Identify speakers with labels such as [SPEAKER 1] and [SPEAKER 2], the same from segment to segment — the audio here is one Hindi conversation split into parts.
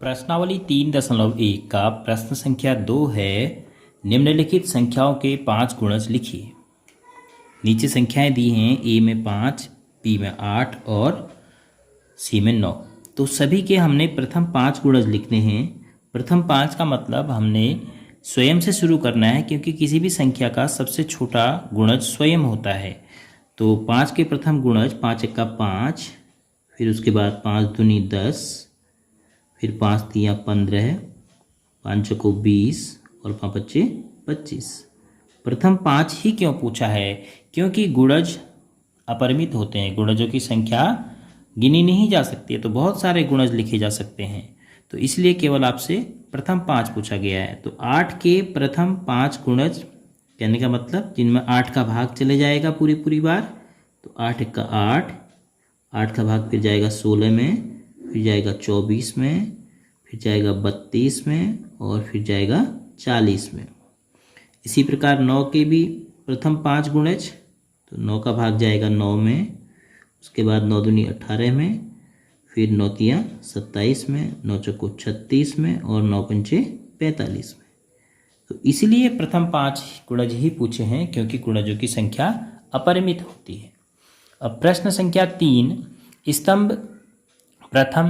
[SPEAKER 1] प्रश्नावली 3.1 का प्रश्न संख्या 2 है। निम्नलिखित संख्याओं के 5 गुणज लिखिए। नीचे संख्याएं दी हैं, ए में 5, बी में 8 और सी में 9। तो सभी के हमने प्रथम 5 गुणज लिखने हैं। प्रथम 5 का मतलब हमने स्वयं से शुरू करना है, क्योंकि किसी भी संख्या का सबसे छोटा गुणज स्वयं होता है। तो 5 के प्रथम गुणज 5 एक्का 5, फिर उसके बाद 5 दूनी 10, फिर 5 तिया 15, 5 चौको 20 और 5 पच्चे 25। प्रथम 5 ही क्यों पूछा है? क्योंकि गुणज अपरिमित होते हैं, गुणजों की संख्या गिनी नहीं जा सकती है, तो बहुत सारे गुणज लिखे जा सकते हैं। तो इसलिए केवल आपसे प्रथम 5 पूछा गया है। तो 8 के प्रथम 5 गुणज कहने का मतलब जिनमें 8 का भाग चले जाएगा पूरी बार। तो 8 एक्का 8, 8 का भाग फिर जाएगा 16 में, फिर जाएगा 24 में, फिर जाएगा 32 में और फिर जाएगा 40 में। इसी प्रकार 9 के भी प्रथम 5 गुणज, तो 9 का भाग जाएगा 9 में, उसके बाद 9 दूनी 18 में, फिर 9 तिया 27 में, 9 चौको 36 में और 9 पंचे 45 में। तो इसलिए प्रथम 5 गुणज ही पूछे हैं, क्योंकि गुणजों की संख्या अपरिमित होती है। अब प्रश्न संख्या 3, स्तंभ प्रथम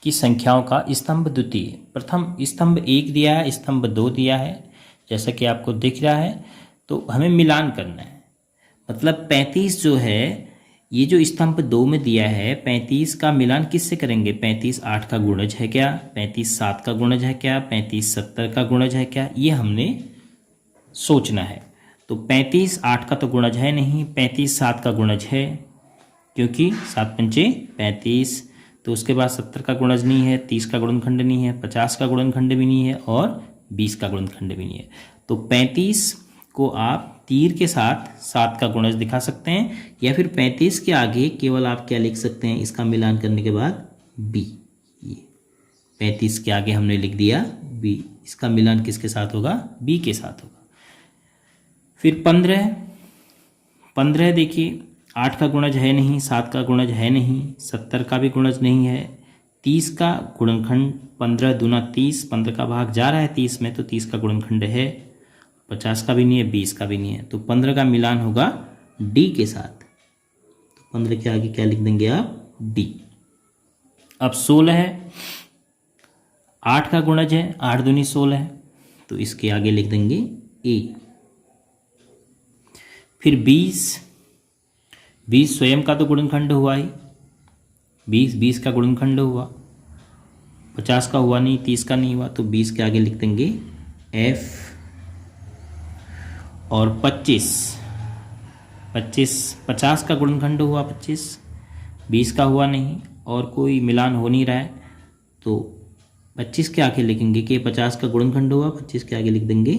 [SPEAKER 1] की संख्याओं का स्तंभ द्वितीय। प्रथम स्तंभ 1 दिया है, स्तंभ 2 दिया है, जैसा कि आपको दिख रहा है। तो हमें मिलान करना है, मतलब 35 जो है, ये जो स्तंभ 2 में दिया है, 35 का मिलान किससे करेंगे? 35 8 का गुणज है क्या? 35 7 का गुणज है क्या? 35 70 का गुणज है क्या? ये हमने सोचना है। तो 35 8 का तो गुणज है नहीं, 35 7 का गुणज है, क्योंकि 7 पंचे 35। तो उसके बाद 70 का गुणज नहीं है, 30 का गुणनखंड नहीं है, 50 का गुणनखंड भी नहीं है और 20 का गुणनखंड भी नहीं है। तो 35 को आप तीर के साथ 7 का गुणज दिखा सकते हैं, या फिर 35 के आगे केवल आप क्या लिख सकते हैं इसका मिलान करने के बाद? बी। ये 35 के आगे हमने लिख दिया बी, इसका मिलान किसके साथ होगा? बी के साथ होगा। फिर 15 देखिए, 8 का गुणज है नहीं, 7 का गुणज है नहीं, 70 का भी गुणज नहीं है, 30 का गुणनखंड 15 दूना 30, 15 का भाग जा रहा है 30 में, तो 30 का गुणनखंड है, 50 का भी नहीं है, 20 का भी नहीं है। तो 15 का मिलान होगा डी के साथ। तो 15 के आगे क्या लिख देंगे आप? डी। अब 16 है, 8 का गुणज है, 8 दूनी 16 है, तो इसके आगे लिख देंगे ए। फिर 20 स्वयं का तो गुणनखंड हुआ ही, 20 का गुणनखंड हुआ, 50 का हुआ नहीं, 30 का नहीं हुआ, तो 20 के आगे लिख देंगे एफ। और 25 50 का गुणनखंड हुआ 25, 20 का हुआ नहीं और कोई मिलान हो नहीं रहा है, तो 25 के आगे लिखेंगे कि 50 का गुणनखंड हुआ, 25 के आगे लिख देंगे